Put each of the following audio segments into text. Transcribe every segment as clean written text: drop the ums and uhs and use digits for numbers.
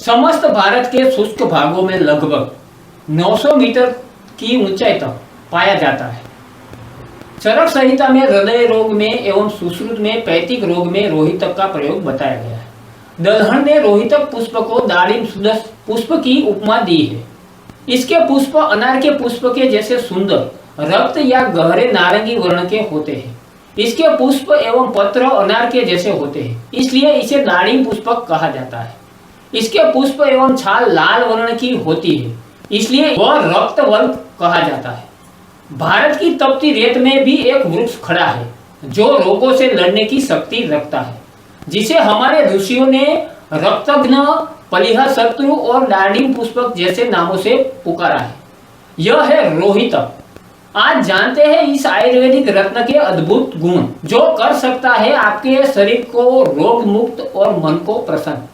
समस्त भारत के शुष्क भागों में लगभग 900 मीटर की ऊंचाई तक पाया जाता है। चरक संहिता में हृदय रोग में एवं सुश्रुत में पैतिक रोग में रोहितक का प्रयोग बताया गया है। दलहन ने रोहितक पुष्प को दारिम सुदस पुष्प की उपमा दी है। इसके पुष्प अनार के पुष्प के जैसे सुंदर रक्त या गहरे नारंगी वर्ण के होते हैं। इसके पुष्प एवं पत्र अनार के जैसे होते हैं, इसलिए इसे दारिम पुष्पक कहा जाता है। इसके पुष्प एवं छाल लाल वर्ण की होती है, इसलिए वह रक्त वर्ग कहा जाता है। भारत की तपती रेत में भी एक वृक्ष खड़ा है जो रोगों से लड़ने की शक्ति रखता है, जिसे हमारे ऋषियों ने रक्तघ्न, पलिहा शत्रु और दारिम पुष्पक जैसे नामों से पुकारा है। यह है रोहितक। आज जानते हैं इस आयुर्वेदिक रत्न के अद्भुत गुण, जो कर सकता है आपके शरीर को रोग मुक्त और मन को प्रसन्न।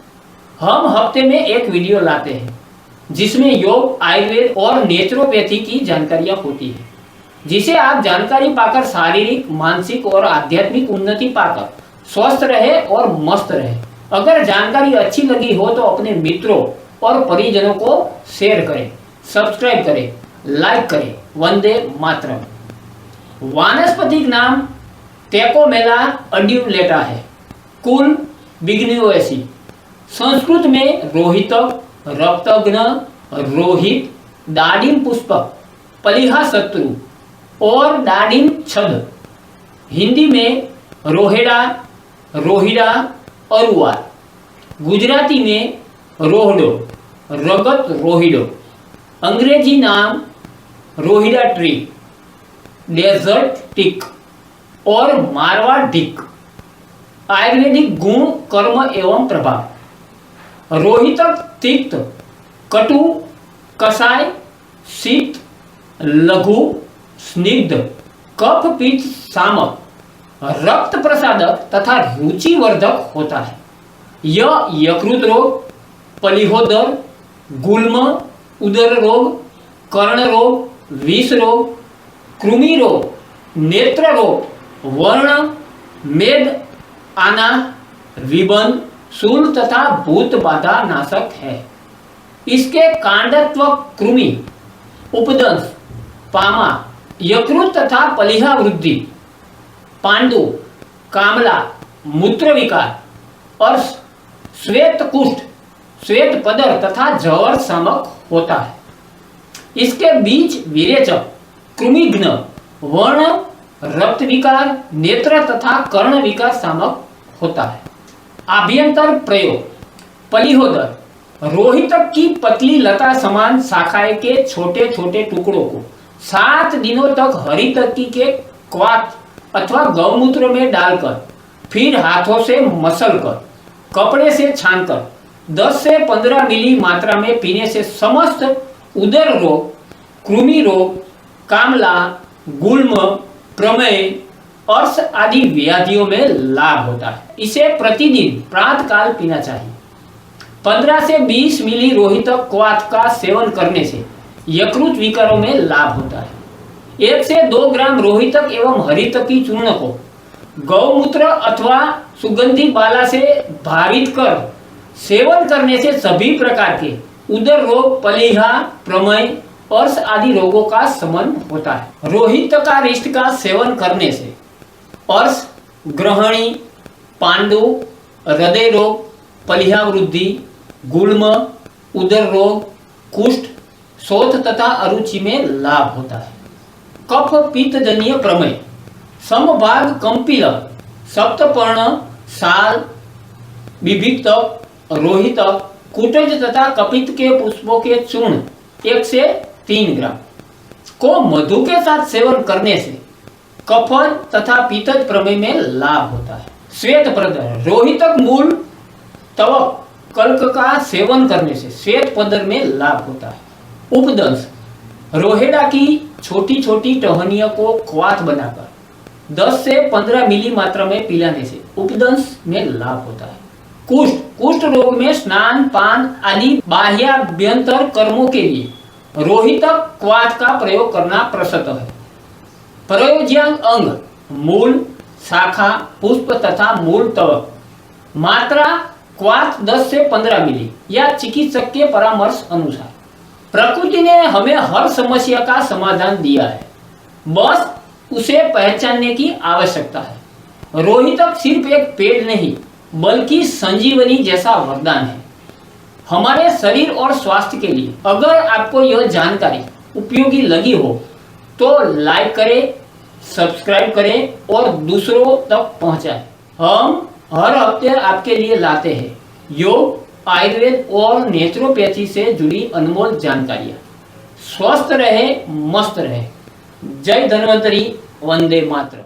हम हफ्ते में एक वीडियो लाते हैं जिसमें योग, आयुर्वेद और नेचुरोपैथी की जानकारियां होती है, जिसे आप जानकारी पाकर शारीरिक, मानसिक और आध्यात्मिक उन्नति पाकर स्वस्थ रहे और मस्त रहे। अगर जानकारी अच्छी लगी हो तो अपने मित्रों और परिजनों को शेयर करें, सब्सक्राइब करें, लाइक करें। वंदे मातरम। वानस्पतिक नाम टेकोमेला अड्यूलेटा है। कुल बिग्नियोएसी। संस्कृत में रोहितक, रक्तघ्न, रोहित, दाडिम पुष्पक, पलिहा शत्रु और दाडिम छद। हिंदी में रोहेड़ा, रोहिड़ा, अरुआ। गुजराती में रोहडो, रगत रोहिडो। अंग्रेजी नाम रोहिडा ट्री, डेजर्ट टिक और मारवाड़ डिक। आयुर्वेदिक गुण, कर्म एवं प्रभाव। रोहितक तिक्त, कटु, कषाय, शीत, लघु, स्निग्ध, कफ पित्त शामक, रक्त प्रसादक तथा रुचिवर्धक होता है। यह यकृत रोग, पलिहोदर, गुल्म, उदर रोग, कर्ण रोग, विष रोग, कृमि रोग, नेत्र रोग, वर्ण, मेद, आना, विबन, शूल तथा भूत बाधा नाशक है। इसके कांडत्व कृमि, उपदंश, पामा, यकृत तथा पलिहा वृद्धि, पांडु, कामला, मूत्र विकार और श्वेत कुष्ठ, श्वेत पदर तथा जवर शामक होता है। इसके बीज विरेचक, कृमिघ्न, वर्ण, रक्त विकार, नेत्र तथा कर्ण विकार शामक होता है। आभ्यंतर प्रयोग। पलिहोदर। रोहितक की पतली लता समान शाखाएं के छोटे छोटे टुकड़ों को 7 दिनों तक हरी तक्की के क्वाथ अथवा गौमूत्र में डालकर फिर हाथों से मसलकर कपड़े से छानकर 10 से 15 मिली मात्रा में पीने से समस्त उदर रोग, कृमि रोग, कामला, गुल्म, प्रमेय, अर्श आदि व्याधियों में लाभ होता है। इसे प्रतिदिन प्रातःकाल पीना चाहिए। 15 से 20 मिली रोहितक क्वाथ का सेवन करने से यकृत विकारों में लाभ होता है। 1 से 2 ग्राम रोहितक एवं हरितकी चूर्ण को गौमूत्र अथवा सुगंधी बाला से भावित कर सेवन करने से सभी प्रकार के उदर रोग, पलिहा, प्रमेय, अर्श आदि रोगों का शमन होता है। रोहितकारिष्ट का सेवन करने से अर्श, ग्रहणी, पांडु, हृदय रोग, पलिहा वृद्धि, गुल्म, उदर रोग, कुष्ठ, शोथ तथा अरुचि में लाभ होता है। कफ पित्त जन्य प्रमेय। समभाग कंपिल, सप्तपर्ण, साल, बिभिक्तक, रोहितक, कुटज तथा कपित के पुष्पों के चूर्ण 1 से 3 ग्राम को मधु के साथ सेवन करने से कफन तथा पित्त प्रमेय में लाभ होता है। श्वेत पदर। रोहितक मूल तवक कल्क का सेवन करने से श्वेत पदर में लाभ होता है। उपदंश। रोहेड़ा की छोटी छोटी टहनियों को क्वाथ बनाकर 10 से 15 मिली मात्रा में पिलाने से उपदंश में लाभ होता है। कुष्ठ। कुष्ठ रोग में स्नान, पान आदि बाह्याभ्यंतर कर्मों के लिए रोहितक क्वाथ का प्रयोग करना प्रशस्त है। प्रयोज्यांग अंग मूल, शाखा, पुष्प तथा मूल तवक। मात्रा क्वार्ट्ज 10 से 15 मिली या चिकित्सक के परामर्श अनुसार। प्रकृति ने हमें हर समस्या का समाधान दिया है, बस उसे पहचानने की आवश्यकता है। रोहितक सिर्फ एक पेड़ नहीं बल्कि संजीवनी जैसा वरदान है हमारे शरीर और स्वास्थ्य के लिए। अगर आपको यह जानकारी उपयोगी लगी हो तो लाइक करें, सब्सक्राइब करें और दूसरों तक पहुंचाएं। हम हर हफ्ते आपके लिए लाते हैं योग, आयुर्वेद और नेचुरोपैथी से जुड़ी अनमोल जानकारियां। स्वस्थ रहे, मस्त रहे। जय धन्वंतरी, वंदे मातरम।